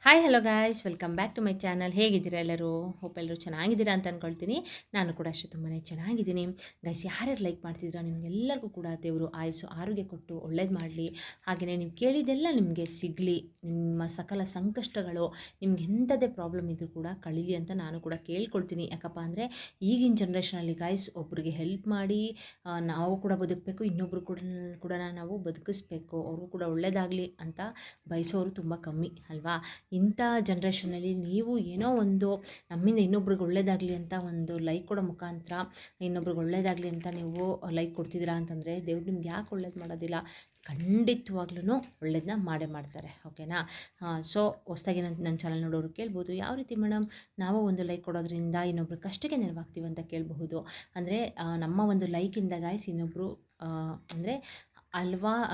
Hi hello guys, welcome back to my channel. ಹೇಗಿದ್ದೀರಾ ಎಲ್ಲರೂ? Hope ಎಲ್ಲರೂ ಚೆನ್ನಾಗಿದ್ದೀರಾ ಅಂತ ಅಂದ್ಕೊಳ್ತೀನಿ. ನಾನು ಕೂಡ ಅಷ್ಟೇ ತುಂಬಾ ಚೆನ್ನಾಗಿದ್ದೀನಿ. ಗೈಸ್, ಯಾರ್ಯಾರು ಲೈಕ್ ಮಾಡ್ತಿದ್ದೀರಾ ನಿಮಗೆಲ್ಲರಿಗೂ ಕೂಡ ದೇವರು ಆಯುಸ್ಸು ಆರೋಗ್ಯ ಕೊಟ್ಟು ಒಳ್ಳೇದು ಮಾಡಲಿ. ಹಾಗೆಯೇ ನೀವು ಕೇಳಿದ್ದೆಲ್ಲ ನಿಮಗೆ ಸಿಗಲಿ. ನಿಮ್ಮ ಸಕಲ ಸಂಕಷ್ಟಗಳು ನಿಮ್ಗೆ ಎಂಥದ್ದೇ ಪ್ರಾಬ್ಲಮ್ ಇದ್ದರೂ ಕೂಡ ಕಳೀಲಿ ಅಂತ ನಾನು ಕೂಡ ಕೇಳ್ಕೊಳ್ತೀನಿ. ಯಾಕಪ್ಪ ಅಂದರೆ ಈಗಿನ ಜನ್ರೇಷನಲ್ಲಿ ಗೈಸ್ ಒಬ್ರಿಗೆ ಹೆಲ್ಪ್ ಮಾಡಿ ನಾವು ಕೂಡ ಬದುಕಬೇಕು, ಇನ್ನೊಬ್ರು ಕೂಡ ನಾವು ಬದುಕಿಸ್ಬೇಕು, ಅವರು ಕೂಡ ಒಳ್ಳೇದಾಗಲಿ ಅಂತ ಬಯಸೋರು ತುಂಬ ಕಮ್ಮಿ ಅಲ್ವಾ? ಇಂಥ ಜನ್ರೇಷನಲ್ಲಿ ನೀವು ಏನೋ ಒಂದು ನಮ್ಮಿಂದ ಇನ್ನೊಬ್ರಿಗೆ ಒಳ್ಳೇದಾಗಲಿ ಅಂತ ಒಂದು ಲೈಕ್ ಕೊಡೋ ಮುಖಾಂತರ ಇನ್ನೊಬ್ರಿಗೆ ಒಳ್ಳೇದಾಗಲಿ ಅಂತ ನೀವು ಲೈಕ್ ಕೊಡ್ತಿದ್ದೀರಾ ಅಂತಂದರೆ ದೇವ್ರು ನಿಮ್ಗೆ ಯಾಕೆ ಒಳ್ಳೇದು ಮಾಡೋದಿಲ್ಲ? ಖಂಡಿತವಾಗ್ಲೂ ಒಳ್ಳೇದನ್ನ ಮಾಡೇ ಮಾಡ್ತಾರೆ. ಓಕೆನಾ? ಸೊ ಹೊಸ್ದಾಗಿ ನನ್ನ ಚಾನಲ್ ನೋಡೋರು ಕೇಳ್ಬೋದು, ಯಾವ ರೀತಿ ಮೇಡಮ್ ನಾವು ಒಂದು ಲೈಕ್ ಕೊಡೋದ್ರಿಂದ ಇನ್ನೊಬ್ರು ಕಷ್ಟಕ್ಕೆ ನೆರವಾಗ್ತೀವಿ ಅಂತ ಕೇಳಬಹುದು. ಅಂದರೆ ನಮ್ಮ ಒಂದು ಲೈಕಿಂದ ಗಾಯ್ಸ್ ಇನ್ನೊಬ್ಬರು ಅಂದರೆ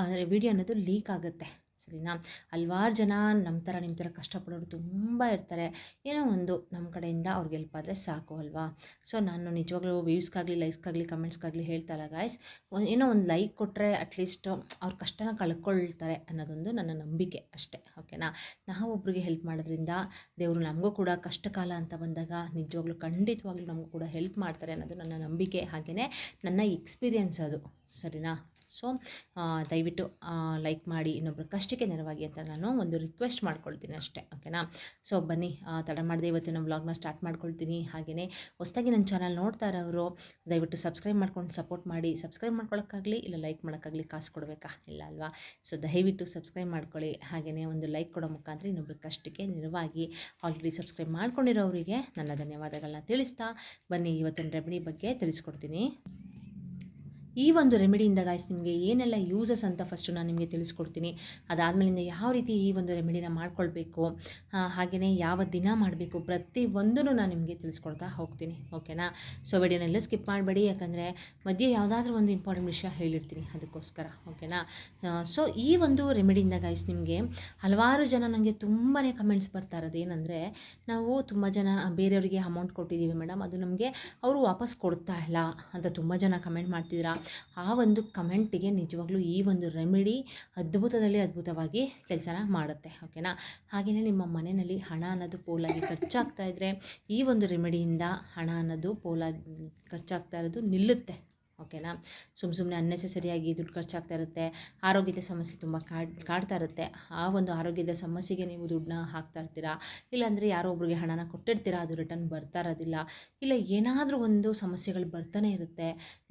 ಅಂದರೆ ವಿಡಿಯೋ ಅನ್ನೋದು ಲೀಕ್ ಆಗುತ್ತೆ. ಸರಿನಾ? ಹಲ್ವಾರು ಜನ ನಮ್ಮ ಥರ ನಿಮ್ಮ ಥರ ಕಷ್ಟಪಡೋರು ತುಂಬ ಇರ್ತಾರೆ. ಏನೋ ಒಂದು ನಮ್ಮ ಕಡೆಯಿಂದ ಅವ್ರಿಗೆ ಹೆಲ್ಪ್ ಆದರೆ ಸಾಕು ಅಲ್ವಾ? ಸೊ ನಾನು ನಿಜವಾಗ್ಲೂ ವ್ಯೂಸ್ಗಾಗಲಿ ಲೈಕ್ಸ್ಗಾಗಲಿ ಕಮೆಂಟ್ಸ್ಗಾಗಲಿ ಹೇಳ್ತಾಯಿಲ್ಲ ಗಾಯ್ಸ್. ಏನೋ ಒಂದು ಲೈಕ್ ಕೊಟ್ಟರೆ ಅಟ್ಲೀಸ್ಟ್ ಅವ್ರ ಕಷ್ಟನ ಕಳ್ಕೊಳ್ತಾರೆ ಅನ್ನೋದೊಂದು ನನ್ನ ನಂಬಿಕೆ ಅಷ್ಟೇ. ಓಕೆನಾ? ನಾವು ಒಬ್ರಿಗೆ ಹೆಲ್ಪ್ ಮಾಡೋದ್ರಿಂದ ದೇವರು ನಮಗೂ ಕೂಡ ಕಷ್ಟ ಕಾಲ ಅಂತ ಬಂದಾಗ ನಿಜವಾಗ್ಲೂ ಖಂಡಿತವಾಗ್ಲೂ ನಮಗೂ ಕೂಡ ಹೆಲ್ಪ್ ಮಾಡ್ತಾರೆ ಅನ್ನೋದು ನನ್ನ ನಂಬಿಕೆ, ಹಾಗೆಯೇ ನನ್ನ ಎಕ್ಸ್ಪೀರಿಯೆನ್ಸ್ ಅದು. ಸರಿನಾ? ಸೊ ದಯವಿಟ್ಟು ಲೈಕ್ ಮಾಡಿ ಇನ್ನೊಬ್ಬರು ಕಷ್ಟಕ್ಕೆ ನೆರವಾಗಿ ಅಂತ ನಾನು ಒಂದು ರಿಕ್ವೆಸ್ಟ್ ಮಾಡ್ಕೊಳ್ತೀನಿ ಅಷ್ಟೇ. ಓಕೆನಾ? ಸೊ ಬನ್ನಿ, ತಡ ಮಾಡದೆ ಇವತ್ತಿನ ವ್ಲಾಗ್ನ ಸ್ಟಾರ್ಟ್ ಮಾಡ್ಕೊಳ್ತೀನಿ. ಹಾಗೆಯೇ ಹೊಸದಾಗಿ ನನ್ನ ಚಾನಲ್ ನೋಡ್ತಾ ಇರೋರು ದಯವಿಟ್ಟು ಸಬ್ಸ್ಕ್ರೈಬ್ ಮಾಡ್ಕೊಂಡು ಸಪೋರ್ಟ್ ಮಾಡಿ. ಸಬ್ಸ್ಕ್ರೈಬ್ ಮಾಡ್ಕೊಳ್ಳೋಕ್ಕಾಗಲಿ ಇಲ್ಲ ಲೈಕ್ ಮಾಡೋಕ್ಕಾಗಲಿ ಕಾಸು ಕೊಡಬೇಕಾ? ಇಲ್ಲ ಅಲ್ವಾ? ಸೊ ದಯವಿಟ್ಟು ಸಬ್ಸ್ಕ್ರೈಬ್ ಮಾಡ್ಕೊಳ್ಳಿ. ಹಾಗೆಯೇ ಒಂದು ಲೈಕ್ ಕೊಡೋ ಮುಖಾಂತರ ಇನ್ನೊಬ್ಬರು ಕಷ್ಟಕ್ಕೆ ನೆರವಾಗಿ ಆಲ್ರೆಡಿ ಸಬ್ಸ್ಕ್ರೈಬ್ ಮಾಡ್ಕೊಂಡಿರೋರಿಗೆ ನನ್ನ ಧನ್ಯವಾದಗಳನ್ನ ತಿಳಿಸ್ತಾ ಬನ್ನಿ ಇವತ್ತಿನ ರೆಮಿಡಿ ಬಗ್ಗೆ ತಿಳಿಸ್ಕೊಡ್ತೀನಿ. ಈ ಒಂದು ರೆಮಿಡಿಯಿಂದ ಗಾಯ್ಸ್ ನಿಮಗೆ ಏನೆಲ್ಲ ಯೂಸಸ್ ಅಂತ ಫಸ್ಟು ನಾನು ನಿಮಗೆ ತಿಳಿಸ್ಕೊಡ್ತೀನಿ. ಅದಾದಮೇಲಿಂದ ಯಾವ ರೀತಿ ಈ ಒಂದು ರೆಮಿಡಿನ ಮಾಡ್ಕೊಳ್ಬೇಕು, ಹಾಗೆಯೇ ಯಾವ ದಿನ ಮಾಡಬೇಕು, ಪ್ರತಿಯೊಂದೂ ನಾನು ನಿಮಗೆ ತಿಳಿಸ್ಕೊಡ್ತಾ ಹೋಗ್ತೀನಿ. ಓಕೆನಾ? ಸೊ ವಿಡಿಯೋನೆಲ್ಲ ಸ್ಕಿಪ್ ಮಾಡಬೇಡಿ, ಯಾಕಂದರೆ ಮಧ್ಯೆ ಯಾವುದಾದ್ರೂ ಒಂದು ಇಂಪಾರ್ಟೆಂಟ್ ವಿಷಯ ಹೇಳಿರ್ತೀನಿ ಅದಕ್ಕೋಸ್ಕರ. ಓಕೆನಾ? ಸೊ ಈ ಒಂದು ರೆಮಿಡಿಯಿಂದ ಗಾಯ್ಸ್ ನಿಮಗೆ ಹಲವಾರು ಜನ ನನಗೆ ತುಂಬಾ ಕಮೆಂಟ್ಸ್ ಬರ್ತಾ ಇರೋದು ಏನಂದರೆ, ನಾವು ತುಂಬ ಜನ ಬೇರೆಯವರಿಗೆ ಅಮೌಂಟ್ ಕೊಟ್ಟಿದ್ದೀವಿ ಮೇಡಮ್, ಅದು ನಮಗೆ ಅವರು ವಾಪಸ್ ಕೊಡ್ತಾ ಇಲ್ಲ ಅಂತ ತುಂಬ ಜನ ಕಮೆಂಟ್ ಮಾಡ್ತಿದ್ದೀರಾ. ಆ ಒಂದು ಕಮೆಂಟಿಗೆ ನಿಜವಾಗ್ಲೂ ಈ ಒಂದು ರೆಮಿಡಿ ಅದ್ಭುತವಾಗಿ ಕೆಲಸನ ಮಾಡುತ್ತೆ. ಓಕೆನಾ? ಹಾಗೆಯೇ ನಿಮ್ಮ ಮನೆಯಲ್ಲಿ ಹಣ ಅನ್ನೋದು ಪೋಲಾಗಿ ಖರ್ಚಾಗ್ತಾ ಇದ್ದರೆ ಈ ಒಂದು ರೆಮಿಡಿಯಿಂದ ಹಣ ಅನ್ನೋದು ಖರ್ಚಾಗ್ತಾ ಇರೋದು ನಿಲ್ಲುತ್ತೆ. ಓಕೆನಾ? ಸುಮ್ಮನೆ ಅನ್ನೆಸೆಸರಿಯಾಗಿ ದುಡ್ಡು ಖರ್ಚಾಗ್ತಾ ಇರುತ್ತೆ. ಆರೋಗ್ಯದ ಸಮಸ್ಯೆ ತುಂಬ ಕಾಡ್ತಾ ಇರುತ್ತೆ. ಆ ಒಂದು ಆರೋಗ್ಯದ ಸಮಸ್ಯೆಗೆ ನೀವು ದುಡ್ಡನ್ನ ಹಾಕ್ತಾ ಇರ್ತೀರಾ, ಇಲ್ಲಾಂದರೆ ಯಾರೋ ಒಬ್ರಿಗೆ ಹಣನ ಕೊಟ್ಟಿರ್ತೀರಾ, ಅದು ರಿಟರ್ನ್ ಬರ್ತಾ ಇರೋದಿಲ್ಲ, ಇಲ್ಲ ಏನಾದರೂ ಒಂದು ಸಮಸ್ಯೆಗಳು ಬರ್ತಾನೆ ಇರುತ್ತೆ.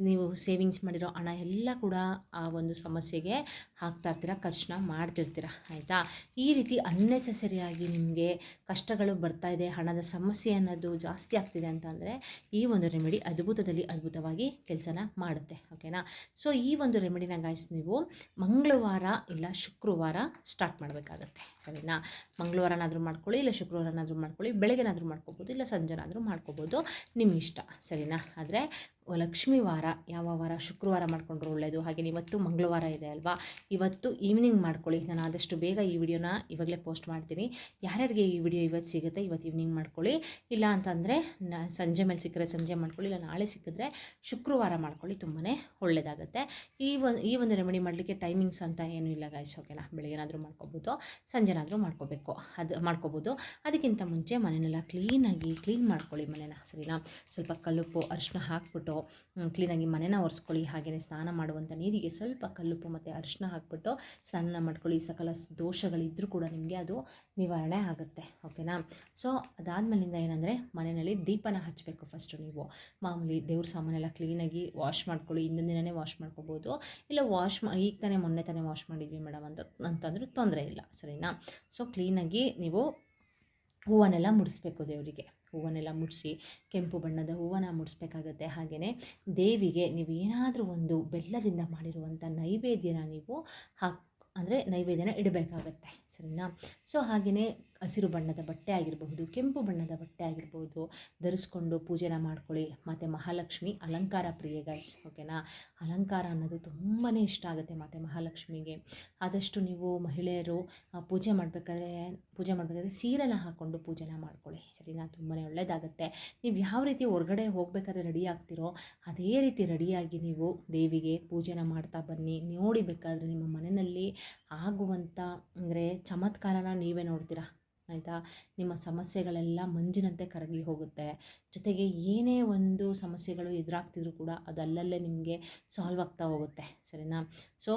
ನೀವು ಸೇವಿಂಗ್ಸ್ ಮಾಡಿರೋ ಹಣ ಎಲ್ಲ ಕೂಡ ಆ ಒಂದು ಸಮಸ್ಯೆಗೆ ಹಾಕ್ತಾ ಇರ್ತೀರ, ಖರ್ಚನ್ನ ಮಾಡ್ತಿರ್ತೀರ. ಆಯಿತಾ? ಈ ರೀತಿ ಅನ್ನೆಸೆಸರಿಯಾಗಿ ನಿಮಗೆ ಕಷ್ಟಗಳು ಬರ್ತಾ ಇದೆ, ಹಣದ ಸಮಸ್ಯೆ ಅನ್ನೋದು ಜಾಸ್ತಿ ಆಗ್ತಿದೆ ಅಂತ ಅಂದರೆ ಈ ಒಂದು ರೆಮಿಡಿ ಅದ್ಭುತವಾಗಿ ಕೆಲಸನ ಮಾಡುತ್ತೆ. ಓಕೆನಾ? ಸೊ ಈ ಒಂದು ರೆಮಿಡಿನ ಗಾಯ್ಸ್ ನೀವು ಮಂಗಳವಾರ ಇಲ್ಲ ಶುಕ್ರವಾರ ಸ್ಟಾರ್ಟ್ ಮಾಡಬೇಕಾಗತ್ತೆ. ಸರಿನಾ? ಮಂಗಳವಾರನಾದರೂ ಮಾಡ್ಕೊಳ್ಳಿ, ಇಲ್ಲ ಶುಕ್ರವಾರನಾದರೂ ಮಾಡ್ಕೊಳ್ಳಿ, ಬೆಳಗ್ಗೆನಾದರೂ ಮಾಡ್ಕೋಬೋದು, ಇಲ್ಲ ಸಂಜೆನಾದರೂ ಮಾಡ್ಕೋಬೋದು, ನಿಮ್ಮ ಇಷ್ಟ. ಸರಿನಾ? ಆದರೆ ಲಕ್ಷ್ಮೀ ವಾರ ಯಾವ ವಾರ? ಶುಕ್ರವಾರ ಮಾಡಿಕೊಂಡ್ರೆ ಒಳ್ಳೆಯದು. ಹಾಗೆ ಇವತ್ತು ಮಂಗಳವಾರ ಇದೆ ಅಲ್ವಾ, ಇವತ್ತು ಈವ್ನಿಂಗ್ ಮಾಡ್ಕೊಳ್ಳಿ. ನಾನು ಆದಷ್ಟು ಬೇಗ ಈ ವಿಡಿಯೋನ ಇವಾಗಲೇ ಪೋಸ್ಟ್ ಮಾಡ್ತೀನಿ. ಯಾರ್ಯಾರಿಗೆ ಈ ವಿಡಿಯೋ ಇವತ್ತು ಸಿಗುತ್ತೆ ಇವತ್ತು ಈವ್ನಿಂಗ್ ಮಾಡ್ಕೊಳ್ಳಿ, ಇಲ್ಲ ಅಂತಂದರೆ ಸಂಜೆ ಮೇಲೆ ಸಿಕ್ಕರೆ ಸಂಜೆ ಮಾಡ್ಕೊಳ್ಳಿ, ಇಲ್ಲ ನಾಳೆ ಸಿಕ್ಕಿದ್ರೆ ಶುಕ್ರವಾರ ಮಾಡ್ಕೊಳ್ಳಿ, ತುಂಬಾ ಒಳ್ಳೆಯದಾಗುತ್ತೆ. ಈ ಒಂದು ರೆಮಿಡಿ ಮಾಡಲಿಕ್ಕೆ ಟೈಮಿಂಗ್ಸ್ ಅಂತ ಏನೂ ಇಲ್ಲ ಗಾಯ್ಸ್. ಓಕೆನಾ? ಬೆಳಗ್ಗೆನಾದರೂ ಮಾಡ್ಕೋಬೋದು, ಸಂಜೆನಾದರೂ ಮಾಡ್ಕೋಬೋದು. ಅದಕ್ಕಿಂತ ಮುಂಚೆ ಮನೆಯೆಲ್ಲ ಕ್ಲೀನ್ ಮಾಡ್ಕೊಳ್ಳಿ ಮನೆನ. ಸರಿನಾ? ಸ್ವಲ್ಪ ಕಲ್ಲುಪ್ಪು ಅರಿಶಿನ ಹಾಕ್ಬಿಟ್ಟು ಕ್ಲೀನಾಗಿ ಮನೆನ ಒರೆಸ್ಕೊಳ್ಳಿ. ಹಾಗೆಯೇ ಸ್ನಾನ ಮಾಡುವಂಥ ನೀರಿಗೆ ಸ್ವಲ್ಪ ಕಲ್ಲುಪ್ಪು ಮತ್ತು ಅರಿಶಿನ ಹಾಕ್ಬಿಟ್ಟು ಸ್ನಾನ ಮಾಡ್ಕೊಳ್ಳಿ. ಸಕಲ ದೋಷಗಳಿದ್ದರೂ ಕೂಡ ನಿಮಗೆ ಅದು ನಿವಾರಣೆ ಆಗುತ್ತೆ. ಓಕೆನಾ? ಸೊ ಅದಾದಮೇಲಿಂದ ಏನಂದರೆ ಮನೆಯಲ್ಲಿ ದೀಪನ ಹಚ್ಚಬೇಕು. ಫಸ್ಟು ನೀವು ಮಾಮೂಲಿ ದೇವ್ರ ಸಾಮಾನೆಲ್ಲ ಕ್ಲೀನಾಗಿ ವಾಶ್ ಮಾಡ್ಕೊಳ್ಳಿ. ಹಿಂದಿನ ದಿನವೇ ವಾಶ್ ಮಾಡ್ಕೋಬೋದು, ಇಲ್ಲ ಈಗ ಮೊನ್ನೆ ತಾನೇ ವಾಶ್ ಮಾಡಿದ್ವಿ ಮೇಡಮ್ ಅಂತಂದರೂ ತೊಂದರೆ ಇಲ್ಲ. ಸರಿನಾ? ಸೊ ಕ್ಲೀನಾಗಿ ನೀವು ಹೂವನ್ನೆಲ್ಲ ಮುಡಿಸ್ಬೇಕು. ದೇವರಿಗೆ ಹೂವನ್ನೆಲ್ಲ ಮುಡಿಸಿ ಕೆಂಪು ಬಣ್ಣದ ಹೂವನ್ನ ಮುಡಿಸ್ಬೇಕಾಗತ್ತೆ. ಹಾಗೆಯೇ ದೇವಿಗೆ ನೀವು ಏನಾದರೂ ಒಂದು ಬೆಲ್ಲದಿಂದ ಮಾಡಿರುವಂಥ ನೈವೇದ್ಯನ ನೀವು ನೈವೇದ್ಯನ ಇಡಬೇಕಾಗತ್ತೆ. ಸರಿನಾ? ಸೊ ಹಾಗೆಯೇ ಹಸಿರು ಬಣ್ಣದ ಬಟ್ಟೆ ಆಗಿರಬಹುದು, ಕೆಂಪು ಬಣ್ಣದ ಬಟ್ಟೆ ಆಗಿರ್ಬೋದು ಧರಿಸ್ಕೊಂಡು ಪೂಜೆನ ಮಾಡ್ಕೊಳ್ಳಿ. ಮತ್ತು ಮಹಾಲಕ್ಷ್ಮಿ ಅಲಂಕಾರ ಪ್ರಿಯೆ ಗಾಯ್ಸ್. ಓಕೆನಾ? ಅಲಂಕಾರ ಅನ್ನೋದು ತುಂಬಾ ಇಷ್ಟ ಆಗುತ್ತೆ ಮತ್ತು ಮಹಾಲಕ್ಷ್ಮಿಗೆ. ಆದಷ್ಟು ನೀವು ಮಹಿಳೆಯರು ಪೂಜೆ ಮಾಡಬೇಕಾದ್ರೆ ಸೀರೆನ ಹಾಕ್ಕೊಂಡು ಪೂಜೆನ ಮಾಡ್ಕೊಳ್ಳಿ. ಸರಿನಾ? ತುಂಬಾ ಒಳ್ಳೆಯದಾಗುತ್ತೆ. ನೀವು ಯಾವ ರೀತಿ ಹೊರಗಡೆ ಹೋಗಬೇಕಾದ್ರೆ ರೆಡಿ ಆಗ್ತಿರೋ ಅದೇ ರೀತಿ ರೆಡಿಯಾಗಿ ನೀವು ದೇವಿಗೆ ಪೂಜೆನ ಮಾಡ್ತಾ ಬನ್ನಿ. ನೋಡಿ ಬೇಕಾದರೆ ನಿಮ್ಮ ಮನೆಯಲ್ಲಿ ಆಗುವಂಥ ಅಂದರೆ ಚಮತ್ಕಾರನ ನೀವೇ ನೋಡ್ತೀರಾ. ಆಯಿತಾ. ನಿಮ್ಮ ಸಮಸ್ಯೆಗಳೆಲ್ಲ ಮಂಜಿನಂತೆ ಕರಗಿ ಹೋಗುತ್ತೆ. ಜೊತೆಗೆ ಏನೇ ಒಂದು ಸಮಸ್ಯೆಗಳು ಎದುರಾಗ್ತಿದ್ರು ಕೂಡ ಅದು ಅಲ್ಲಲ್ಲೇ ನಿಮಗೆ ಸಾಲ್ವ್ ಆಗ್ತಾ ಹೋಗುತ್ತೆ, ಸರಿನಾ. ಸೊ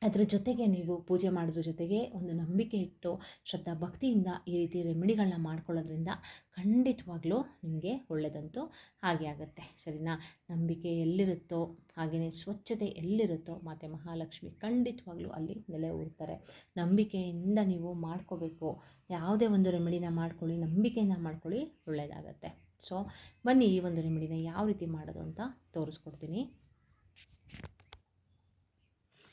ಅದ್ರ ಜೊತೆಗೆ ನೀವು ಪೂಜೆ ಮಾಡೋದ್ರ ಜೊತೆಗೆ ಒಂದು ನಂಬಿಕೆ ಇಟ್ಟು ಶ್ರದ್ಧಾ ಭಕ್ತಿಯಿಂದ ಈ ರೀತಿ ರೆಮಿಡಿಗಳನ್ನ ಮಾಡ್ಕೊಳ್ಳೋದ್ರಿಂದ ಖಂಡಿತವಾಗ್ಲೂ ನಿಮಗೆ ಒಳ್ಳೆಯದಂತೂ ಹಾಗೆ ಆಗುತ್ತೆ, ಸರಿನಾ. ನಂಬಿಕೆ ಎಲ್ಲಿರುತ್ತೋ ಹಾಗೆಯೇ ಸ್ವಚ್ಛತೆ ಎಲ್ಲಿರುತ್ತೋ ಮಾತೆ ಮಹಾಲಕ್ಷ್ಮಿ ಖಂಡಿತವಾಗ್ಲೂ ಅಲ್ಲಿ ನೆಲೆ ಊರ್ತಾರೆ. ನಂಬಿಕೆಯಿಂದ ನೀವು ಮಾಡ್ಕೋಬೇಕು. ಯಾವುದೇ ಒಂದು ರೆಮಿಡಿನ ಮಾಡ್ಕೊಳ್ಳಿ, ನಂಬಿಕೆಯಿಂದ ಮಾಡ್ಕೊಳ್ಳಿ, ಒಳ್ಳೆಯದಾಗತ್ತೆ. ಸೊ ಬನ್ನಿ ಈ ಒಂದು ರೆಮಿಡಿನ ಯಾವ ರೀತಿ ಮಾಡೋದು ಅಂತ ತೋರಿಸ್ಕೊಡ್ತೀನಿ.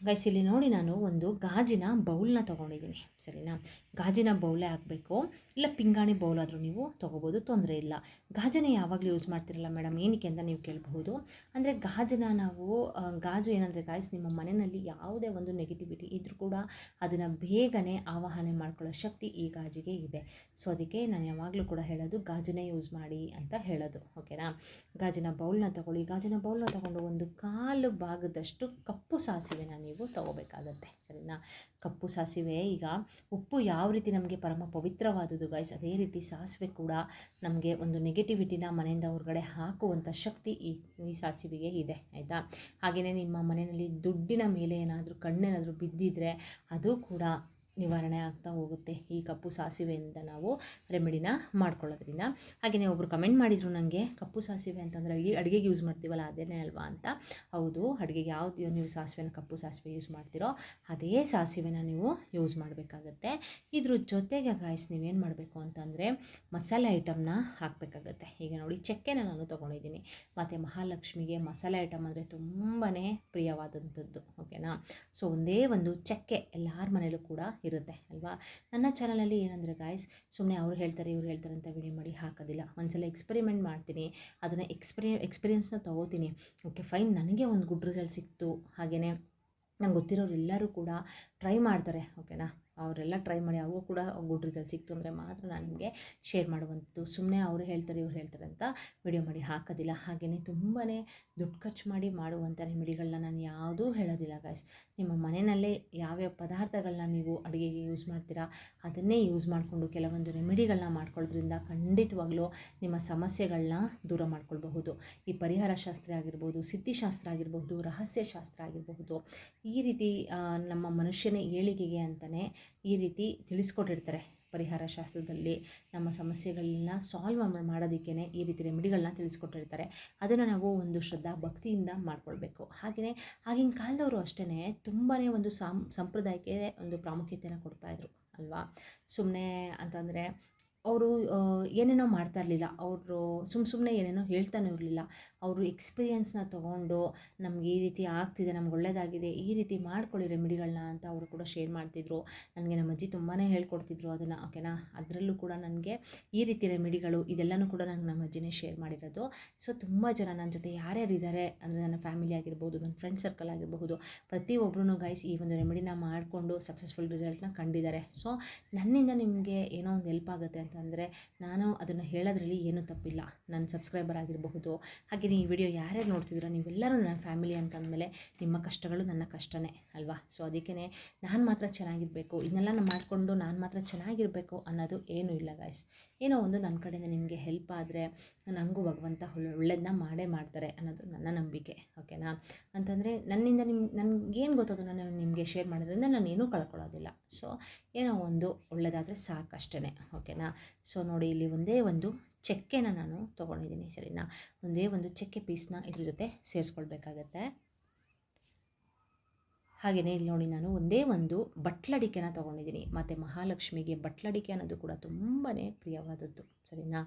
ಗೈಸ್, ಇಲ್ಲಿ ನೋಡಿ ನಾನು ಒಂದು ಗಾಜಿನ ಬೌಲ್ನ ತೊಗೊಂಡಿದ್ದೀನಿ, ಸರಿನಾ. ಗಾಜಿನ ಬೌಲೇ ಹಾಕಬೇಕು, ಇಲ್ಲ ಪಿಂಗಾಣಿ ಬೌಲ್ ಆದರೂ ನೀವು ತೊಗೋಬೋದು, ತೊಂದರೆ ಇಲ್ಲ. ಗಾಜನ್ನೇ ಯಾವಾಗಲೂ ಯೂಸ್ ಮಾಡ್ತಿರಲ್ಲ ಮೇಡಮ್, ಏನಕ್ಕೆ ಅಂತ ನೀವು ಕೇಳಬಹುದು. ಅಂದರೆ ಗಾಜನ್ನ ನಾವು ಗಾಜು ಏನಂದರೆ ಗಾಯ್ಸ್, ನಿಮ್ಮ ಮನೆಯಲ್ಲಿ ಯಾವುದೇ ಒಂದು ನೆಗೆಟಿವಿಟಿ ಇದ್ದರೂ ಕೂಡ ಅದನ್ನು ಬೇಗನೆ ಆವಾಹನೆ ಮಾಡ್ಕೊಳ್ಳೋ ಶಕ್ತಿ ಈ ಗಾಜಿಗೆ ಇದೆ. ಸೊ ಅದಕ್ಕೆ ನಾನು ಯಾವಾಗಲೂ ಕೂಡ ಹೇಳೋದು ಗಾಜನ್ನೇ ಯೂಸ್ ಮಾಡಿ ಅಂತ ಹೇಳೋದು, ಓಕೆನಾ. ಗಾಜಿನ ಬೌಲ್ನ ತೊಗೊಳ್ಳಿ. ಗಾಜಿನ ಬೌಲ್ನ ತೊಗೊಂಡು ಒಂದು ಕಾಲು ಭಾಗದಷ್ಟು ಕಪ್ಪು ಸಾಸಿವೆನ ನೀವು ತೊಗೋಬೇಕಾಗತ್ತೆ, ಸರಿನಾ. ಕಪ್ಪು ಸಾಸಿವೆ, ಈಗ ಉಪ್ಪು ಯಾವ ರೀತಿ ನಮಗೆ ಪರಮ ಪವಿತ್ರವಾದುದು ಗೈಸ್, ಅದೇ ರೀತಿ ಸಾಸಿವೆ ಕೂಡ ನಮಗೆ ಒಂದು ನೆಗೆಟಿವಿಟಿನ ಮನೆಯಿಂದ ಹೊರಗಡೆ ಹಾಕುವಂಥ ಶಕ್ತಿ ಈ ಸಾಸಿವೆಗೆ ಇದೆ, ಆಯಿತಾ. ಹಾಗೆಯೇ ನಿಮ್ಮ ಮನೆಯಲ್ಲಿ ದುಡ್ಡಿನ ಮೇಲೆ ಏನಾದರೂ ಕಣ್ಣೇನಾದರೂ ಬಿದ್ದಿದ್ರೆ ಅದು ಕೂಡ ನಿವಾರಣೆ ಆಗ್ತಾ ಹೋಗುತ್ತೆ ಈ ಕಪ್ಪು ಸಾಸಿವೆಯಿಂದ ನಾವು ರೆಮಿಡಿನ ಮಾಡ್ಕೊಳ್ಳೋದ್ರಿಂದ. ಹಾಗೆಯೇ ಒಬ್ಬರು ಕಮೆಂಟ್ ಮಾಡಿದರು ನನಗೆ, ಕಪ್ಪು ಸಾಸಿವೆ ಅಂತಂದರೆ ಅಡುಗೆಗೆ ಯೂಸ್ ಮಾಡ್ತೀವಲ್ಲ ಅದೇನೇ ಅಲ್ವಾ ಅಂತ. ಹೌದು, ಅಡುಗೆಗೆ ಯಾವುದು ನೀವು ಸಾಸಿವೆನ ಕಪ್ಪು ಸಾಸಿವೆ ಯೂಸ್ ಮಾಡ್ತೀರೋ ಅದೇ ಸಾಸಿವೆನ ನೀವು ಯೂಸ್ ಮಾಡಬೇಕಾಗತ್ತೆ. ಇದ್ರ ಜೊತೆಗೆ ಗಾಯ್ಸ್ ನೀವೇನು ಮಾಡಬೇಕು ಅಂತಂದರೆ ಮಸಾಲೆ ಐಟಮ್ನ ಹಾಕಬೇಕಾಗತ್ತೆ. ಈಗ ನೋಡಿ, ಚಕ್ಕೆನ ನಾನು ತೊಗೊಂಡಿದ್ದೀನಿ. ಮತ್ತು ಮಹಾಲಕ್ಷ್ಮಿಗೆ ಮಸಾಲೆ ಐಟಮ್ ಅಂದರೆ ತುಂಬಾ ಪ್ರಿಯವಾದಂಥದ್ದು, ಓಕೆನಾ. ಸೊ ಒಂದೇ ಒಂದು ಚಕ್ಕೆ ಎಲ್ಲರ ಮನೇಲೂ ಕೂಡ ಇರುತ್ತೆ ಅಲ್ವಾ. ನನ್ನ ಚಾನಲಲ್ಲಿ ಏನಂದರೆ ಗಾಯ್ಸ್, ಸುಮ್ಮನೆ ಅವ್ರು ಹೇಳ್ತಾರೆ ಇವ್ರು ಹೇಳ್ತಾರೆ ಅಂತ ವಿಡಿಯೋ ಮಾಡಿ ಹಾಕೋದಿಲ್ಲ. ಒಂದ್ಸಲ ಎಕ್ಸ್ಪೆರಿಮೆಂಟ್ ಮಾಡ್ತೀನಿ, ಅದನ್ನು ಎಕ್ಸ್ಪೀರಿಯೆನ್ಸ್ನ ತೊಗೋತೀನಿ. ಓಕೆ ಫೈನ್, ನನಗೆ ಒಂದು ಗುಡ್ ರಿಸಲ್ಟ್ ಸಿಕ್ತು. ಹಾಗೆಯೇ ನಂಗೆ ಗೊತ್ತಿರೋರು ಎಲ್ಲರೂ ಕೂಡ ಟ್ರೈ ಮಾಡ್ತಾರೆ, ಓಕೆನಾ. ಅವರೆಲ್ಲ ಟ್ರೈ ಮಾಡಿ ಅವ್ರಿಗೂ ಕೂಡ ಗುಡ್ ರಿಸಲ್ಟ್ ಸಿಕ್ತು ಅಂದರೆ ಮಾತ್ರ ನಾನು ನಿಮಗೆ ಶೇರ್ ಮಾಡುವಂಥದ್ದು. ಸುಮ್ಮನೆ ಅವರು ಹೇಳ್ತಾರೆ ಇವ್ರು ಹೇಳ್ತಾರೆ ಅಂತ ವಿಡಿಯೋ ಮಾಡಿ ಹಾಕೋದಿಲ್ಲ. ಹಾಗೆಯೇ ತುಂಬಾ ದುಡ್ಡು ಖರ್ಚು ಮಾಡಿ ಮಾಡುವಂಥ ರೆಮಿಡಿಗಳನ್ನ ನಾನು ಯಾವುದೂ ಹೇಳೋದಿಲ್ಲ ಗಾಯ್ಸ್. ನಿಮ್ಮ ಮನೆಯಲ್ಲೇ ಯಾವ್ಯಾವ ಪದಾರ್ಥಗಳನ್ನ ನೀವು ಅಡುಗೆಗೆ ಯೂಸ್ ಮಾಡ್ತೀರಾ ಅದನ್ನೇ ಯೂಸ್ ಮಾಡಿಕೊಂಡು ಕೆಲವೊಂದು ರೆಮಿಡಿಗಳನ್ನ ಮಾಡ್ಕೊಳ್ಳೋದ್ರಿಂದ ಖಂಡಿತವಾಗ್ಲೂ ನಿಮ್ಮ ಸಮಸ್ಯೆಗಳನ್ನ ದೂರ ಮಾಡ್ಕೊಳ್ಬಹುದು. ಈ ಪರಿಹಾರ ಶಾಸ್ತ್ರ ಆಗಿರ್ಬೋದು, ಸಿದ್ಧಿಶಾಸ್ತ್ರ ಆಗಿರ್ಬೋದು, ರಹಸ್ಯಶಾಸ್ತ್ರ ಆಗಿರಬಹುದು, ಈ ರೀತಿ ನಮ್ಮ ಮನುಷ್ಯನ ಏಳಿಗೆಗೆ ಅಂತಲೇ ಈ ರೀತಿ ತಿಳಿಸ್ಕೊಟ್ಟಿರ್ತಾರೆ. ಪರಿಹಾರ ಶಾಸ್ತ್ರದಲ್ಲಿ ನಮ್ಮ ಸಮಸ್ಯೆಗಳನ್ನ ಸಾಲ್ವ್ ಮಾಡೋದಕ್ಕೇ ಈ ರೀತಿ ರೆಮಿಡಿಗಳನ್ನ ತಿಳಿಸ್ಕೊಟ್ಟಿರ್ತಾರೆ. ಅದನ್ನು ನಾವು ಒಂದು ಶ್ರದ್ಧಾ ಭಕ್ತಿಯಿಂದ ಮಾಡ್ಕೊಳ್ಬೇಕು. ಹಾಗೆಯೇ ಆಗಿನ ಕಾಲದವರು ಅಷ್ಟೇ ತುಂಬಾ ಒಂದು ಸಂಪ್ರದಾಯಕ್ಕೆ ಒಂದು ಪ್ರಾಮುಖ್ಯತೆಯನ್ನು ಕೊಡ್ತಾಯಿದ್ರು ಅಲ್ವಾ. ಸುಮ್ಮನೆ ಅಂತಂದರೆ ಅವರು ಏನೇನೋ ಮಾಡ್ತಾ ಇರಲಿಲ್ಲ, ಅವರು ಸುಮ್ಮನೆ ಏನೇನೋ ಹೇಳ್ತಾನೆ ಇರಲಿಲ್ಲ. ಅವರು ಎಕ್ಸ್ಪೀರಿಯೆನ್ಸ್ನ ತೊಗೊಂಡು ನಮ್ಗೆ ಈ ರೀತಿ ಆಗ್ತಿದೆ, ನಮ್ಗೆ ಒಳ್ಳೆಯದಾಗಿದೆ, ಈ ರೀತಿ ಮಾಡ್ಕೊಳ್ಳಿ ರೆಮಿಡಿಗಳನ್ನ ಅಂತ ಅವರು ಕೂಡ ಶೇರ್ ಮಾಡ್ತಿದ್ರು. ನನಗೆ ನಮ್ಮ ಅಜ್ಜಿ ತುಂಬಾ ಹೇಳ್ಕೊಡ್ತಿದ್ರು ಅದನ್ನು, ಓಕೆನಾ. ಅದರಲ್ಲೂ ಕೂಡ ನನಗೆ ಈ ರೀತಿ ರೆಮಿಡಿಗಳು ಇದೆಲ್ಲನೂ ಕೂಡ ನನಗೆ ನಮ್ಮ ಅಜ್ಜಿನೇ ಶೇರ್ ಮಾಡಿರೋದು. ಸೊ ತುಂಬ ಜನ ನನ್ನ ಜೊತೆ ಯಾರ್ಯಾರಿದ್ದಾರೆ ಅಂದರೆ ನನ್ನ ಫ್ಯಾಮಿಲಿ ಆಗಿರ್ಬೋದು, ನನ್ನ ಫ್ರೆಂಡ್ ಸರ್ಕಲ್ ಆಗಿರಬಹುದು, ಪ್ರತಿಯೊಬ್ಬರೂ ಗೈಸ್ ಈ ಒಂದು ರೆಮಿಡಿನ ಮಾಡಿಕೊಂಡು ಸಕ್ಸಸ್ಫುಲ್ ರಿಸಲ್ಟ್ನ ಕಂಡಿದ್ದಾರೆ. ಸೊ ನನ್ನಿಂದ ನಿಮಗೆ ಏನೋ ಒಂದು ಹೆಲ್ಪ್ ಆಗುತ್ತೆ ಅಂತಂದರೆ ನಾನು ಅದನ್ನು ಹೇಳೋದ್ರಲ್ಲಿ ಏನೂ ತಪ್ಪಿಲ್ಲ. ನನ್ನ ಸಬ್ಸ್ಕ್ರೈಬರ್ ಆಗಿರಬಹುದು, ಹಾಗೆ ಈ ವಿಡಿಯೋ ಯಾರ್ಯಾರು ನೋಡ್ತಿದ್ದೀರೋ ನೀವೆಲ್ಲರೂ ನನ್ನ ಫ್ಯಾಮಿಲಿ ಅಂತಂದಮೇಲೆ ನಿಮ್ಮ ಕಷ್ಟಗಳು ನನ್ನ ಕಷ್ಟನೇ ಅಲ್ವಾ. ಸೊ ಅದಕ್ಕೇ ನಾನು ಮಾತ್ರ ಚೆನ್ನಾಗಿರಬೇಕು, ಇದನ್ನೆಲ್ಲ ನಾನು ಮಾಡಿಕೊಂಡು ನಾನು ಮಾತ್ರ ಚೆನ್ನಾಗಿರಬೇಕು ಅನ್ನೋದು ಏನೂ ಇಲ್ಲ ಗಾಯ್ಸ್. ಏನೋ ಒಂದು ನನ್ನ ಕಡೆಯಿಂದ ನಿಮಗೆ ಹೆಲ್ಪ್ ಆದರೆ ನನಗೂ ಭಗವಂತ ಒಳ್ಳೆಯದನ್ನ ಮಾಡೇ ಮಾಡ್ತಾರೆ ಅನ್ನೋದು ನನ್ನ ನಂಬಿಕೆ, ಓಕೆನಾ. ಅಂತಂದರೆ ನನ್ನಿಂದ ನನಗೇನು ಗೊತ್ತದು ನಾನು ನಿಮಗೆ ಶೇರ್ ಮಾಡೋದ್ರಿಂದ ನಾನು ಏನೂ ಕಳ್ಕೊಳ್ಳೋದಿಲ್ಲ. ಸೊ ಏನೋ ಒಂದು ಒಳ್ಳೆಯದಾದರೆ ಸಾಕಷ್ಟೇ, ಓಕೆನಾ. ಸೊ ನೋಡಿ, ಇಲ್ಲಿ ಒಂದೇ ಒಂದು ಚಕ್ಕೆನ ನಾನು ತೊಗೊಂಡಿದ್ದೀನಿ, ಸರಿನಾ. ಒಂದೇ ಒಂದು ಚಕ್ಕೆ ಪೀಸ್ನ ಇದ್ರ ಜೊತೆ ಸೇರಿಸ್ಕೊಳ್ಬೇಕಾಗತ್ತೆ. ಹಾಗೆಯೇ ಇಲ್ಲಿ ನೋಡಿ, ನಾನು ಒಂದೇ ಒಂದು ಬಟ್ಲಡಿಕೆನ ತೊಗೊಂಡಿದ್ದೀನಿ. ಮತ್ತು ಮಹಾಲಕ್ಷ್ಮಿಗೆ ಬಟ್ಲಡಿಕೆ ಅನ್ನೋದು ಕೂಡ ತುಂಬಾ ಪ್ರಿಯವಾದದ್ದು, ಸರಿನಾ.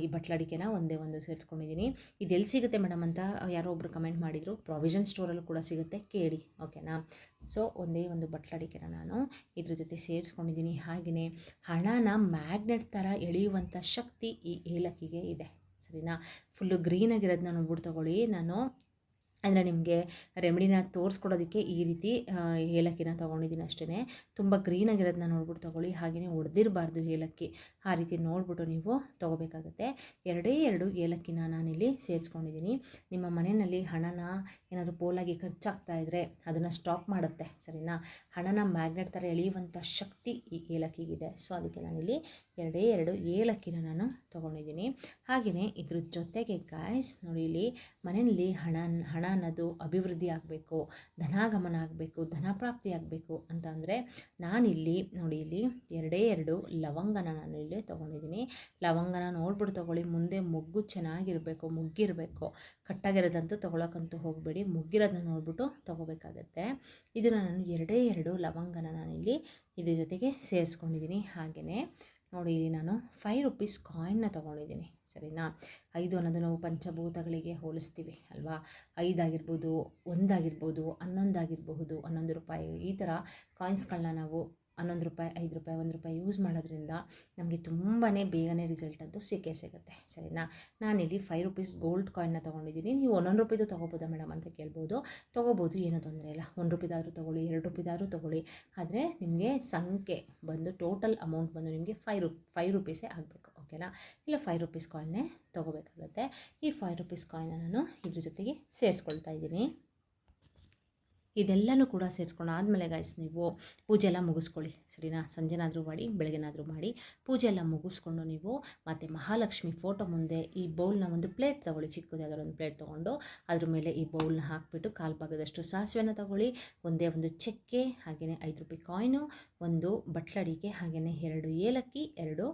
ಈ ಬಟ್ಲಡಿಕೆನ ಒಂದೇ ಒಂದು ಸೇರಿಸ್ಕೊಂಡಿದ್ದೀನಿ. ಇದೆಲ್ಲಿ ಸಿಗುತ್ತೆ ಮೇಡಮ್ ಅಂತ ಯಾರೋ ಒಬ್ಬರು ಕಮೆಂಟ್ ಮಾಡಿದರು. ಪ್ರಾವಿಷನ್ ಸ್ಟೋರಲ್ಲೂ ಕೂಡ ಸಿಗುತ್ತೆ, ಕೇಳಿ, ಓಕೆನಾ. ಸೊ ಒಂದೇ ಒಂದು ಬಟ್ಲಡಿಕೆನ ನಾನು ಇದ್ರ ಜೊತೆ ಸೇರಿಸ್ಕೊಂಡಿದ್ದೀನಿ. ಹಾಗೆಯೇ ಹಣನ ಮ್ಯಾಗ್ನೆಟ್ ಥರ ಎಳೆಯುವಂಥ ಶಕ್ತಿ ಈ ಏಲಕ್ಕಿಗೆ ಇದೆ, ಸರಿನಾ. ಫುಲ್ಲು ಗ್ರೀನಾಗಿರೋದನ್ನ ನೋಡ್ಬಿಟ್ಟು ತೊಗೊಳ್ಳಿ. ನಾನು ಅಂದರೆ ನಿಮಗೆ ರೆಮಿಡಿನ ತೋರಿಸ್ಕೊಡೋದಕ್ಕೆ ಈ ರೀತಿ ಏಲಕ್ಕಿನ ತೊಗೊಂಡಿದ್ದೀನಿ ಅಷ್ಟೇ. ತುಂಬ ಗ್ರೀನಾಗಿರೋದನ್ನ ನೋಡ್ಬಿಟ್ಟು ತೊಗೊಳ್ಳಿ, ಹಾಗೆಯೇ ಒಡೆದಿರಬಾರ್ದು ಏಲಕ್ಕಿ. ಆ ರೀತಿ ನೋಡಿಬಿಟ್ಟು ನೀವು ತೊಗೋಬೇಕಾಗುತ್ತೆ. ಎರಡೇ ಎರಡು ಏಲಕ್ಕಿನ ನಾನಿಲ್ಲಿ ಸೇರಿಸ್ಕೊಂಡಿದ್ದೀನಿ. ನಿಮ್ಮ ಮನೆಯಲ್ಲಿ ಹಣನ ಏನಾದರೂ ಪೋಲಾಗಿ ಖರ್ಚಾಗ್ತಾ ಇದ್ದರೆ ಅದನ್ನು ಸ್ಟಾಪ್ ಮಾಡುತ್ತೆ, ಸರಿನಾ. ಹಣನ ಮ್ಯಾಗ್ನೆಟ್ ಥರ ಎಳೆಯುವಂಥ ಶಕ್ತಿ ಈ ಏಲಕ್ಕಿಗಿದೆ. ಸೊ ಅದಕ್ಕೆ ನಾನಿಲ್ಲಿ ಎರಡೇ ಎರಡು ಏಲಕ್ಕಿನ ನಾನು ತೊಗೊಂಡಿದ್ದೀನಿ. ಹಾಗೆಯೇ ಇದ್ರ ಜೊತೆಗೆ ಗಾಯ್ಸ್ ನೋಡಿ, ಇಲ್ಲಿ ಮನೆಯಲ್ಲಿ ಹಣ ಅನ್ನೋದು ಅಭಿವೃದ್ಧಿ ಆಗಬೇಕು, ಧನಾಗಮನ ಆಗಬೇಕು, ಧನ ಪ್ರಾಪ್ತಿ ಆಗಬೇಕು ಅಂತ ಅಂದರೆ ನಾನಿಲ್ಲಿ ನೋಡಿ, ಇಲ್ಲಿ ಎರಡೇ ಎರಡು ಲವಂಗನ ನಾನು ಇಲ್ಲಿ ತೊಗೊಂಡಿದ್ದೀನಿ. ಲವಂಗನ ನೋಡ್ಬಿಟ್ಟು ತೊಗೊಳ್ಳಿ. ಮುಂದೆ ಮೊಗ್ಗು ಚೆನ್ನಾಗಿರಬೇಕು, ಮುಗ್ಗಿರಬೇಕು. ಕಟ್ಟಾಗಿರೋದಂತೂ ತೊಗೊಳಕ್ಕಂತೂ ಹೋಗಬೇಡಿ, ಮುಗ್ಗಿರೋದನ್ನ ನೋಡ್ಬಿಟ್ಟು ತೊಗೋಬೇಕಾಗತ್ತೆ. ಇದನ್ನು ನಾನು ಎರಡೇ ಎರಡು ಲವಂಗನ ನಾನಿಲ್ಲಿ ಇದ್ರ ಜೊತೆಗೆ ಸೇರಿಸ್ಕೊಂಡಿದ್ದೀನಿ. ಹಾಗೆಯೇ ನೋಡಿ, ಇಲ್ಲಿ ನಾನು 5 ರೂಪೀಸ್ ಕಾಯಿನ್ನ ತೊಗೊಂಡಿದ್ದೀನಿ, ಸರಿನಾ. 5 ಅನ್ನೋದು ನಾವು ಪಂಚಭೂತಗಳಿಗೆ ಹೋಲಿಸ್ತೀವಿ ಅಲ್ವಾ. 5 ಆಗಿರ್ಬೋದು, 1 ಆಗಿರ್ಬೋದು, 11 ಆಗಿರಬಹುದು, 11 ರೂಪಾಯಿ, ಈ ಥರ ಕಾಯಿನ್ಸ್ಗಳನ್ನ ನಾವು 11 ರೂಪಾಯಿ, 5 ರೂಪಾಯಿ, 1 ರೂಪಾಯಿ ಯೂಸ್ ಮಾಡೋದ್ರಿಂದ ನಮಗೆ ತುಂಬಾ ಬೇಗನೆ ರಿಸಲ್ಟ್ ಅಂತೂ ಸಿಗುತ್ತೆ, ಸರಿನಾ. ನಾನಿಲ್ಲಿ 5 ರೂಪೀಸ್ ಗೋಲ್ಡ್ ಕಾಯಿನ್ನ ತೊಗೊಂಡಿದ್ದೀನಿ. ನೀವು 11 ರೂಪಾಯಿದು ತೊಗೋಬೋದಾ ಮೇಡಮ್ ಅಂತ ಕೇಳ್ಬೋದು. ತೊಗೋಬೋದು, ಏನೂ ತೊಂದರೆ ಇಲ್ಲ. 1 ರೂಪಾಯಿದಾದರೂ ತೊಗೊಳ್ಳಿ, 2 ರೂಪಾಯಿದಾದರೂ ತೊಗೊಳ್ಳಿ. ಆದರೆ ನಿಮಗೆ ಸಂಖ್ಯೆ ಬಂದು ಟೋಟಲ್ ಅಮೌಂಟ್ ಬಂದು ನಿಮಗೆ 5 ರೂಪೀಸೇ ಆಗಬೇಕು, ಓಕೆನಾ. ಇಲ್ಲ 5 ರೂಪೀಸ್ ಕಾಯಿನ್ನೇ ತೊಗೋಬೇಕಾಗತ್ತೆ. ಈ 5 ರೂಪೀಸ್ ಕಾಯಿನ್ನ ನಾನು ಇದ್ರ ಜೊತೆಗೆ ಸೇರಿಸ್ಕೊಳ್ತಾ ಇದ್ದೀನಿ. ಇದೆಲ್ಲನೂ ಕೂಡ ಸೇರಿಸ್ಕೊಂಡು ಆದಮೇಲೆ ಗಾಯ್ಸ್ ನೀವು ಪೂಜೆ ಎಲ್ಲ ಮುಗಿಸ್ಕೊಳ್ಳಿ, ಸರಿನಾ. ಸಂಜೆನಾದರೂ ಮಾಡಿ, ಬೆಳಗ್ಗೆನಾದರೂ ಮಾಡಿ, ಪೂಜೆ ಎಲ್ಲ ಮುಗಿಸ್ಕೊಂಡು ನೀವು ಮತ್ತು ಮಹಾಲಕ್ಷ್ಮಿ ಫೋಟೋ ಮುಂದೆ ಈ ಬೌಲ್ನ ಒಂದು ಪ್ಲೇಟ್ ತೊಗೊಳ್ಳಿ, ಚಿಕ್ಕದು ಯಾವ್ದಾದ್ರು ಒಂದು ಪ್ಲೇಟ್ ತೊಗೊಂಡು ಅದ್ರ ಮೇಲೆ ಈ ಬೌಲ್ನ ಹಾಕಿಬಿಟ್ಟು 1/4 ಭಾಗದಷ್ಟು ಸಾಸಿವೆನ ತೊಗೊಳ್ಳಿ, ಒಂದೇ ಒಂದು ಚಕ್ಕೆ, ಹಾಗೆಯೇ 5 ರೂಪಾಯಿ ಕಾಯಿನು, ಒಂದು ಬಟ್ಲಡಿಕೆ, ಹಾಗೆಯೇ 2 ಏಲಕ್ಕಿ, 2